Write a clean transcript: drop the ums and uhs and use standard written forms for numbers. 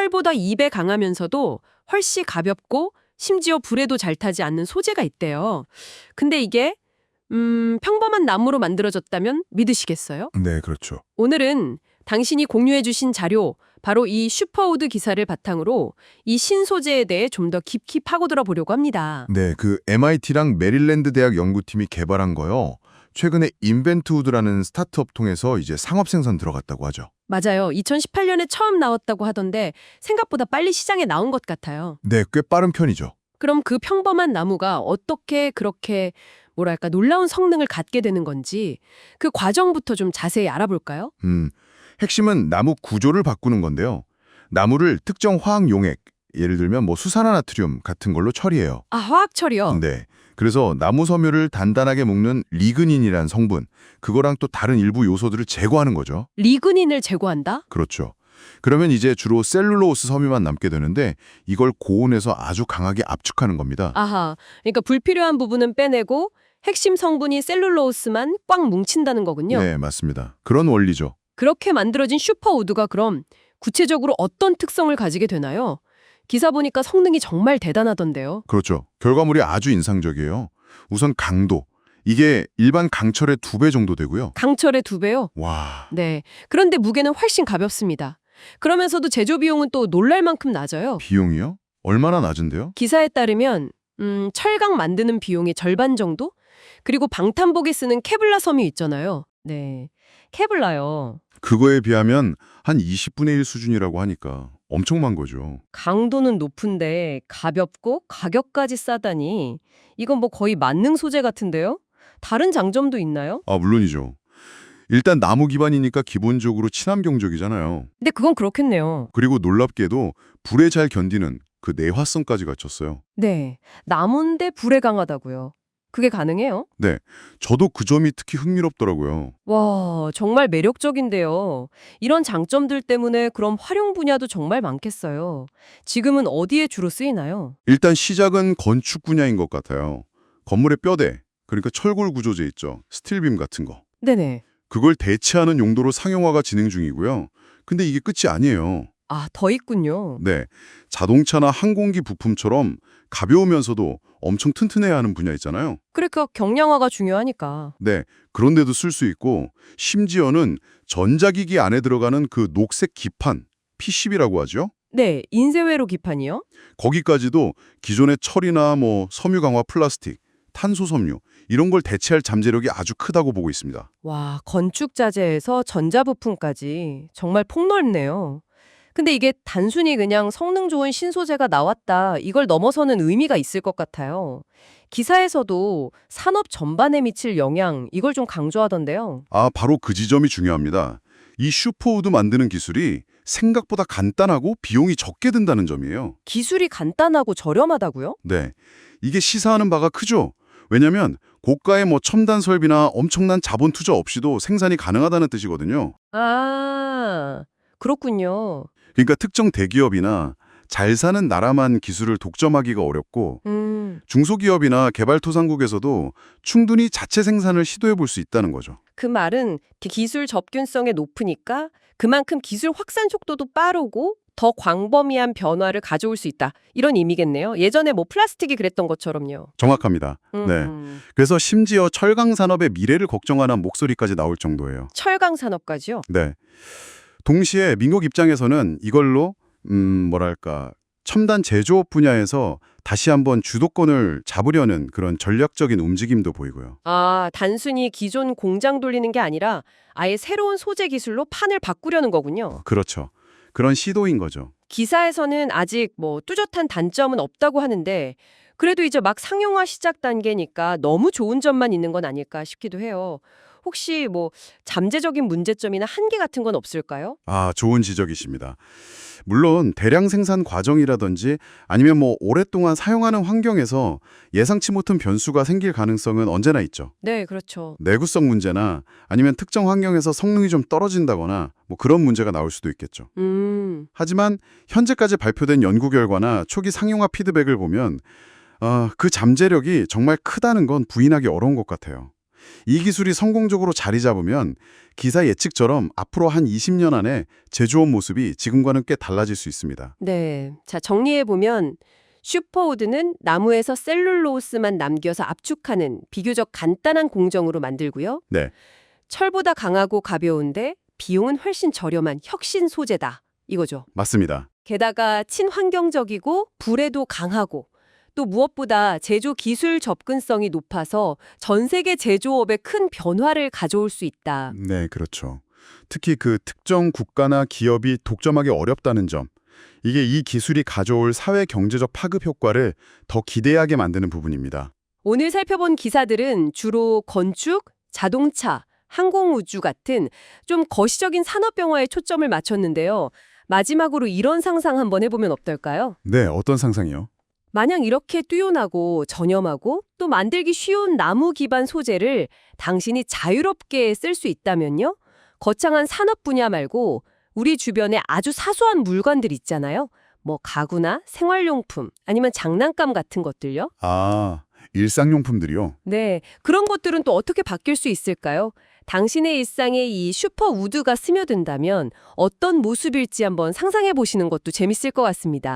철보다 2배 강하면서도 훨씬 가볍고 심지어 불에도 잘 타지 않는 소재가 있대요. 근데 이게 평범한 나무로 만들어졌다면 믿으시겠어요? 네, 그렇죠. 오늘은 당신이 공유해 주신 자료, 바로 이 슈퍼우드 기사를 바탕으로 이 신소재에 대해 좀 더 깊이 파고들어 보려고 합니다. 네, 그 MIT랑 메릴랜드 대학 연구팀이 개발한 거요. 최근에 인벤트우드라는 스타트업 통해서 이제 상업 생산 들어갔다고 하죠. 맞아요. 2018년에 처음 나왔다고 하던데 생각보다 빨리 시장에 나온 것 같아요. 네, 꽤 빠른 편이죠. 그럼 그 평범한 나무가 어떻게 그렇게 뭐랄까 놀라운 성능을 갖게 되는 건지 그 과정부터 좀 자세히 알아볼까요? 핵심은 나무 구조를 바꾸는 건데요. 나무를 특정 화학 용액, 예를 들면 뭐 수산화나트륨 같은 걸로 처리해요. 아, 화학 처리요? 네. 그래서 나무 섬유를 단단하게 묶는 리그닌이란 성분, 그거랑 또 다른 일부 요소들을 제거하는 거죠. 리그닌을 제거한다? 그렇죠. 그러면 이제 주로 셀룰로스 섬유만 남게 되는데 이걸 고온에서 아주 강하게 압축하는 겁니다. 아하, 그러니까 불필요한 부분은 빼내고 핵심 성분이 셀룰로스만 꽉 뭉친다는 거군요. 네, 맞습니다. 그런 원리죠. 그렇게 만들어진 슈퍼우드가 그럼 구체적으로 어떤 특성을 가지게 되나요? 기사 보니까 성능이 정말 대단하던데요. 그렇죠. 결과물이 아주 인상적이에요. 우선 강도. 이게 일반 강철의 2배 정도 되고요. 강철의 2배요? 와, 네. 그런데 무게는 훨씬 가볍습니다. 그러면서도 제조 비용은 또 놀랄 만큼 낮아요. 비용이요? 얼마나 낮은데요? 기사에 따르면 철강 만드는 비용의 절반 정도? 그리고 방탄복에 쓰는 케블라 섬유 있잖아요. 네. 케블라요. 그거에 비하면 한 20분의 1 수준이라고 하니까 엄청난 거죠. 강도는 높은데 가볍고 가격까지 싸다니 이건 뭐 거의 만능 소재 같은데요? 다른 장점도 있나요? 아, 물론이죠. 일단 나무 기반이니까 기본적으로 친환경적이잖아요. 근데 그건 그렇겠네요. 그리고 놀랍게도 불에 잘 견디는 그 내화성까지 갖췄어요. 네. 나무인데 불에 강하다고요. 그게 가능해요? 네, 저도 그 점이 특히 흥미롭더라고요. 와, 정말 매력적인데요. 이런 장점들 때문에 그럼 활용 분야도 정말 많겠어요. 지금은 어디에 주로 쓰이나요? 일단 시작은 건축 분야인 것 같아요. 건물의 뼈대, 그러니까 철골 구조재 있죠. 스틸빔 같은 거. 네네. 그걸 대체하는 용도로 상용화가 진행 중이고요. 근데 이게 끝이 아니에요. 아, 더 있군요. 네, 자동차나 항공기 부품처럼 가벼우면서도 엄청 튼튼해야 하는 분야 있잖아요. 그러니까 경량화가 중요하니까. 네, 그런데도 쓸 수 있고 심지어는 전자기기 안에 들어가는 그 녹색 기판, PCB라고 하죠. 네, 인쇄회로 기판이요? 거기까지도 기존의 철이나 뭐 섬유 강화 플라스틱, 탄소 섬유 이런 걸 대체할 잠재력이 아주 크다고 보고 있습니다. 와, 건축 자재에서 전자부품까지 정말 폭넓네요. 근데 이게 단순히 그냥 성능 좋은 신소재가 나왔다, 이걸 넘어서는 의미가 있을 것 같아요. 기사에서도 산업 전반에 미칠 영향, 이걸 좀 강조하던데요. 아, 바로 그 지점이 중요합니다. 이 슈퍼우드 만드는 기술이 생각보다 간단하고 비용이 적게 든다는 점이에요. 기술이 간단하고 저렴하다고요? 네, 이게 시사하는 바가 크죠. 왜냐하면 고가의 뭐 첨단 설비나 엄청난 자본 투자 없이도 생산이 가능하다는 뜻이거든요. 아, 그렇군요. 그러니까 특정 대기업이나 잘 사는 나라만 기술을 독점하기가 어렵고 중소기업이나 개발도상국에서도 충분히 자체 생산을 시도해 볼 수 있다는 거죠. 그 말은 기술 접근성이 높으니까 그만큼 기술 확산 속도도 빠르고 더 광범위한 변화를 가져올 수 있다. 이런 의미겠네요. 예전에 뭐 플라스틱이 그랬던 것처럼요. 정확합니다. 네. 그래서 심지어 철강 산업의 미래를 걱정하는 목소리까지 나올 정도예요. 철강 산업까지요? 네. 동시에 민국 입장에서는 이걸로 뭐랄까 첨단 제조업 분야에서 다시 한번 주도권을 잡으려는 그런 전략적인 움직임도 보이고요. 아, 단순히 기존 공장 돌리는 게 아니라 아예 새로운 소재 기술로 판을 바꾸려는 거군요. 그렇죠. 그런 시도인 거죠. 기사에서는 아직 뭐 뚜렷한 단점은 없다고 하는데 그래도 이제 막 상용화 시작 단계니까 너무 좋은 점만 있는 건 아닐까 싶기도 해요. 혹시 뭐 잠재적인 문제점이나 한계 같은 건 없을까요? 아, 좋은 지적이십니다. 물론 대량 생산 과정이라든지 아니면 뭐 오랫동안 사용하는 환경에서 예상치 못한 변수가 생길 가능성은 언제나 있죠. 네, 그렇죠. 내구성 문제나 아니면 특정 환경에서 성능이 좀 떨어진다거나 뭐 그런 문제가 나올 수도 있겠죠. 하지만 현재까지 발표된 연구 결과나 초기 상용화 피드백을 보면 그 잠재력이 정말 크다는 건 부인하기 어려운 것 같아요. 이 기술이 성공적으로 자리 잡으면 기사 예측처럼 앞으로 한 20년 안에 제조업 모습이 지금과는 꽤 달라질 수 있습니다. 네. 자, 정리해보면 슈퍼우드는 나무에서 셀룰로스만 남겨서 압축하는 비교적 간단한 공정으로 만들고요. 네, 철보다 강하고 가벼운데 비용은 훨씬 저렴한 혁신 소재다. 이거죠. 맞습니다. 게다가 친환경적이고 불에도 강하고 또 무엇보다 제조 기술 접근성이 높아서 전 세계 제조업에 큰 변화를 가져올 수 있다. 네, 그렇죠. 특히 그 특정 국가나 기업이 독점하기 어렵다는 점, 이게 이 기술이 가져올 사회 경제적 파급 효과를 더 기대하게 만드는 부분입니다. 오늘 살펴본 기사들은 주로 건축, 자동차, 항공우주 같은 좀 거시적인 산업 변화에 초점을 맞췄는데요. 마지막으로 이런 상상 한번 해보면 어떨까요? 네, 어떤 상상이요? 만약 이렇게 뛰어나고 전염하고 또 만들기 쉬운 나무 기반 소재를 당신이 자유롭게 쓸 수 있다면요? 거창한 산업 분야 말고 우리 주변에 아주 사소한 물건들 있잖아요. 뭐 가구나 생활용품 아니면 장난감 같은 것들요. 아, 일상용품들이요? 네, 그런 것들은 또 어떻게 바뀔 수 있을까요? 당신의 일상에 이 슈퍼 우드가 스며든다면 어떤 모습일지 한번 상상해 보시는 것도 재밌을 것 같습니다.